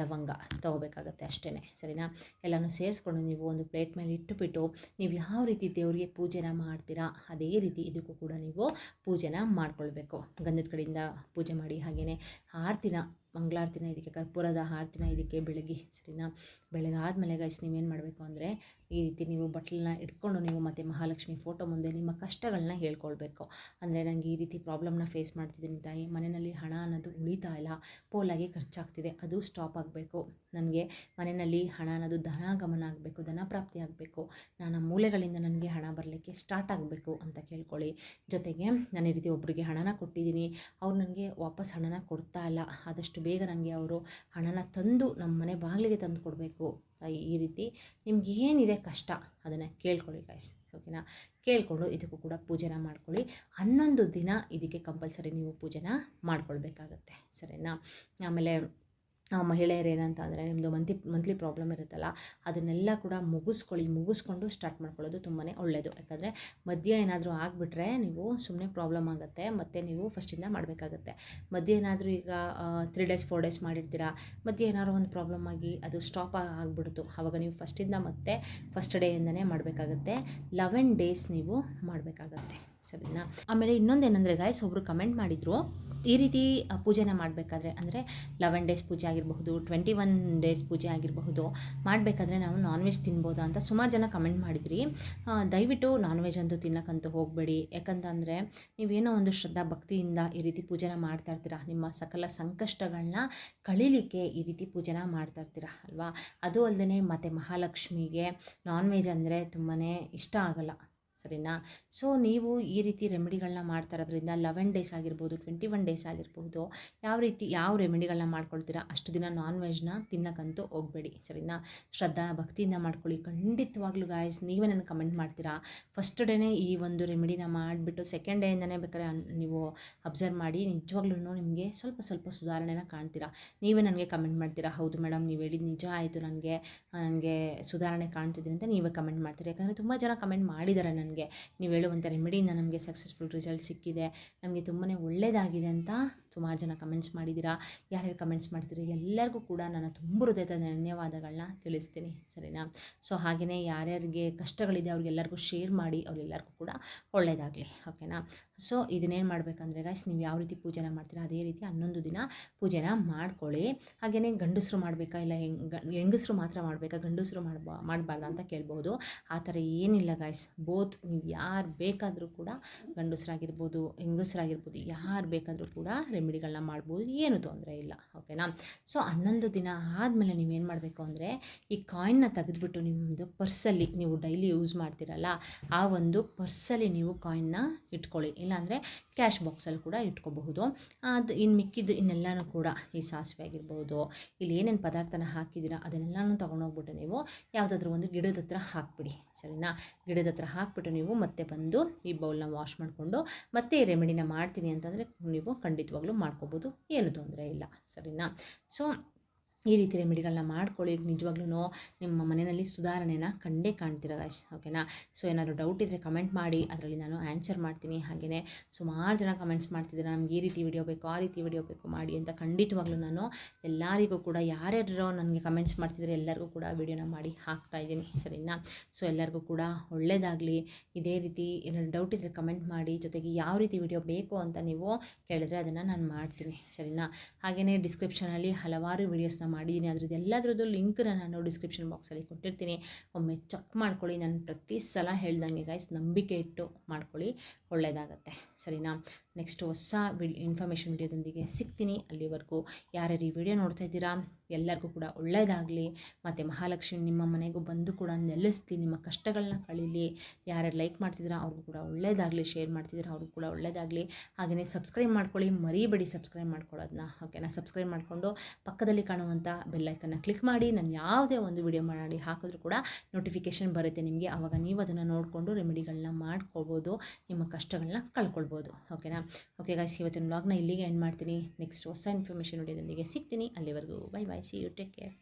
ಲವಂಗ ತೊಗೋಬೇಕಾಗತ್ತೆ ಅಷ್ಟೇ, ಸರಿನಾ. ಎಲ್ಲನೂ ಸೇರಿಸ್ಕೊಂಡು ನೀವು ಒಂದು ಪ್ಲೇಟ್ ಮೇಲೆ ಇಟ್ಟುಬಿಟ್ಟು ನೀವು ಯಾವ ರೀತಿ ದೇವರಿಗೆ ಪೂಜೆನ ಮಾಡ್ತೀರಾ ಅದೇ ರೀತಿ ಇದಕ್ಕೂ ಕೂಡ ನೀವು ಪೂಜೆನ ಮಾಡ್ಕೊಳ್ಬೇಕು. ಗಂಧದ ಕಡೆಯಿಂದ ಪೂಜೆ ಮಾಡಿ, ಹಾಗೆಯೇ ಆರತಿನ, ಮಂಗಳಾರತಿನ ಇದಕ್ಕೆ, ಕರ್ಪೂರದ ಆರತಿನ ಇದಕ್ಕೆ ಬೆಳಗ್ಗೆ, ಸರಿನಾ. ಬೆಳಗ್ಗೆ ಆದಮೇಲೆ ಗೈಸ್ ನೀವೇನು ಮಾಡಬೇಕು ಅಂದರೆ ಈ ರೀತಿ ನೀವು ಬಟ್ಲನ್ನ ಇಟ್ಕೊಂಡು ನೀವು ಮತ್ತು ಮಹಾಲಕ್ಷ್ಮಿ ಫೋಟೋ ಮುಂದೆ ನಿಮ್ಮ ಕಷ್ಟಗಳನ್ನ ಹೇಳ್ಕೊಳ್ಬೇಕು. ಅಂದರೆ ನನಗೆ ಈ ರೀತಿ ಪ್ರಾಬ್ಲಮ್ನ ಫೇಸ್ ಮಾಡ್ತಿದ್ದೀನಿ ತಾಯಿ, ಮನೆಯಲ್ಲಿ ಹಣ ಅನ್ನೋದು ಉಳಿತಾ ಇಲ್ಲ, ಪೋಲಾಗಿ ಖರ್ಚಾಗ್ತಿದೆ, ಅದು ಸ್ಟಾಪ್ ಆಗಬೇಕು. ನನಗೆ ಮನೆಯಲ್ಲಿ ಹಣ ಅನ್ನೋದು ಧನಾಗಮನ ಆಗಬೇಕು, ಧನ ಪ್ರಾಪ್ತಿ ಆಗಬೇಕು, ನನ್ನ ಮೂಲೆಗಳಿಂದ ನನಗೆ ಹಣ ಬರಲಿಕ್ಕೆ ಸ್ಟಾರ್ಟ್ ಆಗಬೇಕು ಅಂತ ಕೇಳ್ಕೊಳ್ಳಿ. ಜೊತೆಗೆ ನಾನು ಈ ರೀತಿ ಒಬ್ಬರಿಗೆ ಹಣನ ಕೊಟ್ಟಿದ್ದೀನಿ, ಅವ್ರು ನನಗೆ ವಾಪಸ್ ಹಣನ ಕೊಡ್ತಾ ಇಲ್ಲ, ಆದಷ್ಟು ಬೇಗ ನನಗೆ ಅವರು ಹಣನ ತಂದು ನಮ್ಮ ಮನೆ ಬಾಗಿಲಿಗೆ ತಂದು ಕೊಡಬೇಕು ತಾಯಿ. ಈ ರೀತಿ ನಿಮ್ಗೆ ಏನಿದೆ ಕಷ್ಟ ಅದನ್ನು ಕೇಳ್ಕೊಳ್ಳಿ ಗಾಯ್ಸ್, ಓಕೆನಾ. ಕೇಳಿಕೊಂಡು ಇದಕ್ಕೂ ಕೂಡ ಪೂಜೆನ ಮಾಡ್ಕೊಳ್ಳಿ. 11 ದಿನ ಇದಕ್ಕೆ ಕಂಪಲ್ಸರಿ ನೀವು ಪೂಜೆನ ಮಾಡ್ಕೊಳ್ಬೇಕಾಗತ್ತೆ, ಸರಿನಾ. ಆಮೇಲೆ ಮಹಿಳೆಯರು ಏನಂತ ಅಂದರೆ ನಿಮ್ಮದು ಮಂತ್ಲಿ ಪ್ರಾಬ್ಲಮ್ ಇರುತ್ತಲ್ಲ, ಅದನ್ನೆಲ್ಲ ಕೂಡ ಮುಗಿಸ್ಕೊಂಡು ಸ್ಟಾರ್ಟ್ ಮಾಡ್ಕೊಳ್ಳೋದು ತುಂಬಾ ಒಳ್ಳೆಯದು. ಯಾಕಂದರೆ ಮಧ್ಯೆ ಏನಾದರೂ ಆಗಿಬಿಟ್ರೆ ನೀವು ಸುಮ್ಮನೆ ಪ್ರಾಬ್ಲಮ್ ಆಗುತ್ತೆ, ಮತ್ತು ನೀವು ಫಸ್ಟಿಂದ ಮಾಡಬೇಕಾಗತ್ತೆ. ಮಧ್ಯೆ ಏನಾದರೂ ಈಗ 3 ಡೇಸ್ 4 ಡೇಸ್ ಮಾಡಿರ್ತೀರಾ, ಮಧ್ಯೆ ಏನಾದರೂ ಒಂದು ಪ್ರಾಬ್ಲಮ್ ಆಗಿ ಅದು ಸ್ಟಾಪ್ ಆಗಿಬಿಡ್ತು, ಆವಾಗ ನೀವು ಫಸ್ಟಿಂದ ಮತ್ತೆ ಫಸ್ಟ್ ಡೇಯಿಂದನೇ ಮಾಡಬೇಕಾಗತ್ತೆ. 11 ಡೇಸ್ ನೀವು ಮಾಡಬೇಕಾಗತ್ತೆ, ಸರಿನಾ. ಆಮೇಲೆ ಇನ್ನೊಂದೇನೆಂದರೆ ಗಾಯ್ಸ್, ಒಬ್ಬರು ಕಮೆಂಟ್ ಮಾಡಿದರು, ಈ ರೀತಿ ಪೂಜೆನ ಮಾಡಬೇಕಾದ್ರೆ ಅಂದರೆ 11 ಡೇಸ್ ಪೂಜೆ ಆಗಿರಬಹುದು, 21 ಡೇಸ್ ಪೂಜೆ ಆಗಿರಬಹುದು, ಮಾಡಬೇಕಾದ್ರೆ ನಾವು ನಾನ್ ವೆಜ್ ತಿನ್ಬೋದಾ ಅಂತ ಸುಮಾರು ಜನ ಕಮೆಂಟ್ ಮಾಡಿದ್ರಿ. ದಯವಿಟ್ಟು ನಾನ್ ವೆಜ್ ಅಂತೂ ತಿನ್ನೋಕ್ಕಂತೂ ಹೋಗಬೇಡಿ. ಯಾಕಂತಂದರೆ ನೀವೇನೋ ಒಂದು ಶ್ರದ್ಧಾ ಭಕ್ತಿಯಿಂದ ಈ ರೀತಿ ಪೂಜೆನ ಮಾಡ್ತಾ ಇರ್ತೀರ, ನಿಮ್ಮ ಸಕಲ ಸಂಕಷ್ಟಗಳನ್ನ ಕಳೀಲಿಕ್ಕೆ ಈ ರೀತಿ ಪೂಜೆನ ಮಾಡ್ತಾ ಇರ್ತೀರ ಅಲ್ವಾ. ಅದು ಅಲ್ಲದೆ ಮತ್ತು ಮಹಾಲಕ್ಷ್ಮಿಗೆ ನಾನ್ ವೆಜ್ ಅಂದರೆ ತುಂಬಾ ಇಷ್ಟ ಆಗಲ್ಲ, ಸರಿನಾ. ಸೊ ನೀವು ಈ ರೀತಿ ರೆಮಿಡಿಗಳನ್ನ ಮಾಡ್ತಾ ಇರೋದ್ರಿಂದ 11 ಡೇಸ್ ಆಗಿರ್ಬೋದು, 21 ಡೇಸ್ ಆಗಿರ್ಬೋದು, ಯಾವ ರೆಮಿಡಿಗಳನ್ನ ಮಾಡ್ಕೊಳ್ತೀರಾ ಅಷ್ಟು ದಿನ ನಾನ್ ವೆಜ್ನ ತಿನ್ನೋಕ್ಕಂತೂ ಹೋಗಬೇಡಿ, ಸರಿನಾ. ಶ್ರದ್ಧಾ ಭಕ್ತಿಯಿಂದ ಮಾಡ್ಕೊಳ್ಳಿ. ಖಂಡಿತವಾಗ್ಲೂ ಗಾಯ್ಸ್ ನೀವೇ ನನಗೆ ಕಮೆಂಟ್ ಮಾಡ್ತೀರಾ, ಫಸ್ಟ್ ಡೇನೇ ಈ ಒಂದು ರೆಮಿಡಿನ ಮಾಡಿಬಿಟ್ಟು ಸೆಕೆಂಡ್ ಡೇಯಿಂದನೇ ಬೇಕಾದ್ರೆ ನೀವು ಅಬ್ಸರ್ವ್ ಮಾಡಿ, ನಿಜವಾಗ್ಲೂ ನಿಮಗೆ ಸ್ವಲ್ಪ ಸುಧಾರಣೆನ ಕಾಣ್ತೀರಾ. ನೀವೇ ನನಗೆ ಕಮೆಂಟ್ ಮಾಡ್ತೀರಾ, ಹೌದು ಮೇಡಮ್ ನೀವು ಹೇಳಿದ್ದು ನಿಜ ಆಯಿತು, ನನಗೆ ಸುಧಾರಣೆ ಕಾಣ್ತಿದ್ದೀನಿ ಅಂತ ನೀವೇ ಕಮೆಂಟ್ ಮಾಡ್ತೀರಾ. ಯಾಕಂದರೆ ತುಂಬ ಜನ ಕಮೆಂಟ್ ಮಾಡಿದ್ದಾರೆ ನನಗೆ, ನೀವು ಹೇಳುವಂಥ ರೆಮಿಡಿಯಿಂದ ನಮಗೆ ಸಕ್ಸಸ್ಫುಲ್ ರಿಸಲ್ಟ್ ಸಿಕ್ಕಿದೆ, ನಮಗೆ ತುಂಬಾ ಒಳ್ಳೆಯದಾಗಿದೆ ಅಂತ ಸುಮಾರು ಜನ ಕಮೆಂಟ್ಸ್ ಮಾಡಿದ್ದೀರಾ. ಯಾರ್ಯಾರು ಕಮೆಂಟ್ಸ್ ಮಾಡ್ತೀರಿ ಎಲ್ಲರಿಗೂ ಕೂಡ ನಾನು ತುಂಬ ಹೃದಯದ ಧನ್ಯವಾದಗಳನ್ನ ತಿಳಿಸ್ತೀನಿ, ಸರಿನಾ. ಸೊ ಹಾಗೆಯೇ ಯಾರ್ಯಾರಿಗೆ ಕಷ್ಟಗಳಿದೆ ಅವ್ರಿಗೆಲ್ಲರಿಗೂ ಶೇರ್ ಮಾಡಿ, ಅವರೆಲ್ಲರಿಗೂ ಕೂಡ ಒಳ್ಳೆಯದಾಗಲಿ, ಓಕೆನಾ. ಸೊ ಇದನ್ನೇನು ಮಾಡಬೇಕಂದ್ರೆ ಗಾಯ್ಸ್, ನೀವು ಯಾವ ರೀತಿ ಪೂಜೆನ ಮಾಡ್ತೀರಾ ಅದೇ ರೀತಿ 11 ದಿನ ಪೂಜೆನ ಮಾಡ್ಕೊಳ್ಳಿ. ಹಾಗೆಯೇ ಗಂಡಸರು ಮಾಡಬೇಕಾ ಇಲ್ಲ ಹೆಂಗಸರು ಮಾತ್ರ ಮಾಡಬೇಕಾ, ಗಂಡಸರು ಮಾಡಬಾರ್ದು ಅಂತ ಕೇಳ್ಬೋದು. ಆ ಥರ ಏನಿಲ್ಲ ಗಾಯ್ಸ್, ಬೋತ್ ನೀವು ಯಾರು ಬೇಕಾದರೂ ಕೂಡ, ಗಂಡಸರಾಗಿರ್ಬೋದು ಹೆಂಗಸರಾಗಿರ್ಬೋದು ಯಾರು ಬೇಕಾದರೂ ಕೂಡ ರೆಮಿಡಿಗಳನ್ನ ಮಾಡ್ಬೋದು, ಏನೂ ತೊಂದರೆ ಇಲ್ಲ. ಓಕೆನಾ. ಸೊ 11 ದಿನ ಆದಮೇಲೆ ನೀವೇನು ಮಾಡಬೇಕು ಅಂದರೆ ಈ ಕಾಯಿನ್ನ ತೆಗೆದುಬಿಟ್ಟು ನಿಮ್ಮದು ಪರ್ಸಲ್ಲಿ, ನೀವು ಡೈಲಿ ಯೂಸ್ ಮಾಡ್ತೀರಲ್ಲ ಆ ಒಂದು ಪರ್ಸಲ್ಲಿ ನೀವು ಕಾಯಿನ್ನ ಇಟ್ಕೊಳ್ಳಿ. ಇಲ್ಲಾಂದರೆ ಕ್ಯಾಶ್ ಬಾಕ್ಸಲ್ಲಿ ಕೂಡ ಇಟ್ಕೋಬಹುದು. ಅದು ಇನ್ನು ಮಿಕ್ಕಿದ್ದು ಇನ್ನೆಲ್ಲನೂ ಕೂಡ ಈ ಸಾಸಿವೆ ಆಗಿರ್ಬೋದು, ಇಲ್ಲಿ ಏನೇನು ಪದಾರ್ಥನ ಹಾಕಿದ್ದೀರಾ ಅದನ್ನೆಲ್ಲನೂ ತೊಗೊಂಡೋಗ್ಬಿಟ್ಟು ನೀವು ಯಾವುದಾದ್ರೂ ಒಂದು ಗಿಡದ ಹತ್ರ ಹಾಕ್ಬಿಡಿ. ಸರಿನಾ. ಗಿಡದ ಹತ್ರ ಹಾಕ್ಬಿಟ್ಟು ನೀವು ಮತ್ತೆ ಬಂದು ಈ ಬೌಲ್ನ ವಾಶ್ ಮಾಡಿಕೊಂಡು ಮತ್ತೆ ಈ ರೆಮಿಡಿನ ಮಾಡ್ತೀನಿ ಅಂತಂದರೆ ನೀವು ಖಂಡಿತವಾಗ್ಲೂ ಮಾಡ್ಕೋಬೋದು, ಏನು ತೊಂದರೆ ಇಲ್ಲ. ಸರಿನಾ. ಸೊ ಈ ರೀತಿ ರೆಮಿಡಿಗಳನ್ನ ಮಾಡ್ಕೊಳ್ಳಿ. ನಿಜವಾಗ್ಲೂ ನಿಮ್ಮ ಮನೆಯಲ್ಲಿ ಸುಧಾರಣೆನ ಕಂಡೇ ಕಾಣ್ತೀರ ಗಾಯ್ಸ್. ಓಕೆನಾ. ಸೊ ಏನಾದರೂ ಡೌಟ್ ಇದ್ದರೆ ಕಮೆಂಟ್ ಮಾಡಿ, ಅದರಲ್ಲಿ ನಾನು ಆನ್ಸರ್ ಮಾಡ್ತೀನಿ. ಹಾಗೆಯೇ ಸುಮಾರು ಜನ ಕಮೆಂಟ್ಸ್ ಮಾಡ್ತಿದ್ದಾರೆ, ನಮ್ಗೆ ಈ ರೀತಿ ವಿಡಿಯೋ ಬೇಕು, ಆ ರೀತಿ ವಿಡಿಯೋ ಬೇಕು ಮಾಡಿ ಅಂತ. ಖಂಡಿತವಾಗ್ಲೂ ನಾನು ಎಲ್ಲರಿಗೂ ಕೂಡ ಯಾರ್ಯಾರೋ ನನಗೆ ಕಮೆಂಟ್ಸ್ ಮಾಡ್ತಿದ್ದಾರೆ ಎಲ್ಲರಿಗೂ ಕೂಡ ವಿಡಿಯೋನ ಮಾಡಿ ಹಾಕ್ತಾಯಿದ್ದೀನಿ. ಸರಿನಾ. ಸೊ ಎಲ್ಲರಿಗೂ ಕೂಡ ಒಳ್ಳೆಯದಾಗಲಿ. ಇದೇ ರೀತಿ ಏನಾದರೂ ಡೌಟ್ ಇದ್ದರೆ ಕಮೆಂಟ್ ಮಾಡಿ, ಜೊತೆಗೆ ಯಾವ ರೀತಿ ವಿಡಿಯೋ ಬೇಕು ಅಂತ ನೀವು ಕೇಳಿದ್ರೆ ಅದನ್ನು ನಾನು ಮಾಡ್ತೀನಿ. ಸರಿನಾ. ಹಾಗೆಯೇ ಡಿಸ್ಕ್ರಿಪ್ಷನಲ್ಲಿ ಹಲವಾರು ವೀಡಿಯೋಸ್ನ ಮಾಡಿದ್ದೀನಿ, ಅದ್ರದ್ದು ಎಲ್ಲದ್ರದ್ದು ಲಿಂಕ್ನ ನಾನು ಡಿಸ್ಕ್ರಿಪ್ಷನ್ ಬಾಕ್ಸಲ್ಲಿ ಕೊಟ್ಟಿರ್ತೀನಿ. ಒಮ್ಮೆ ಚೆಕ್ ಮಾಡ್ಕೊಳ್ಳಿ. ನಾನು ಪ್ರತಿ ಸಲ ಹೇಳ್ದಂಗೆ ಗೈಸ್, ನಂಬಿಕೆ ಇಟ್ಟು ಮಾಡ್ಕೊಳ್ಳಿ, ಒಳ್ಳೆಯದಾಗತ್ತೆ. ಸರಿನಾ. ನೆಕ್ಸ್ಟ್ ಹೊಸ ಇನ್ಫಾರ್ಮೇಷನ್ ವಿಡಿಯೋದೊಂದಿಗೆ ಸಿಗ್ತೀನಿ. ಅಲ್ಲಿವರೆಗೂ ಯಾರ್ಯಾರು ಈ ವಿಡಿಯೋ ನೋಡ್ತಾ ಇದ್ದೀರಾ ಎಲ್ಲರಿಗೂ ಕೂಡ ಒಳ್ಳೆಯದಾಗಲಿ. ಮತ್ತು ಮಹಾಲಕ್ಷ್ಮಿ ನಿಮ್ಮ ಮನೆಗೂ ಬಂದು ಕೂಡ ನೆಲೆಸ್ಲಿ, ನಿಮ್ಮ ಕಷ್ಟಗಳನ್ನ ಕಳೀಲಿ. ಯಾರ್ಯಾರು ಲೈಕ್ ಮಾಡ್ತಿದ್ದೀರಾ ಅವ್ರಿಗೂ ಕೂಡ ಒಳ್ಳೆಯದಾಗಲಿ, ಶೇರ್ ಮಾಡ್ತಿದ್ದೀರಾ ಅವ್ರಿಗೂ ಕೂಡ ಒಳ್ಳೆಯದಾಗಲಿ. ಹಾಗೆಯೇ ಸಬ್ಸ್ಕ್ರೈಬ್ ಮಾಡ್ಕೊಳ್ಳಿ, ಮರಿಬೇಡಿ ಸಬ್ಸ್ಕ್ರೈಬ್ ಮಾಡ್ಕೊಳ್ಳೋದನ್ನ. ಓಕೆನಾ. ಸಬ್ಸ್ಕ್ರೈಬ್ ಮಾಡಿಕೊಂಡು ಪಕ್ಕದಲ್ಲಿ ಕಾಣುವಂಥ ಬೆಲ್ಲೈಕನ್ನ ಕ್ಲಿಕ್ ಮಾಡಿ. ನಾನು ಯಾವುದೇ ಒಂದು ವಿಡಿಯೋ ಮಾಡಿ ಹಾಕಿದ್ರೂ ಕೂಡ ನೋಟಿಫಿಕೇಷನ್ ಬರುತ್ತೆ ನಿಮಗೆ. ಆವಾಗ ನೀವು ಅದನ್ನು ನೋಡಿಕೊಂಡು ರೆಮಿಡಿಗಳನ್ನ ಮಾಡ್ಕೊಳ್ಬೋದು, ನಿಮ್ಮ ಕಷ್ಟಗಳನ್ನ ಕಳ್ಕೊಳ್ಬೋದು. ಓಕೆನಾ. ಓಕೆ ಗಾಯ್ಸ್, ಇವತ್ತಿನ ವ್ಲಾಗ್ನ ಇಲ್ಲಿಗೆ ಎಂಡ್ ಮಾಡ್ತೀನಿ. ನೆಕ್ಸ್ಟ್ ಹೊಸ ಇನ್ಫಾರ್ಮೇಷನ್ ವಿಡಿಯೋದೊಂದಿಗೆ ಸಿಗ್ತೀನಿ. ಅಲ್ಲಿವರೆಗೂ bye bye, see you, take care.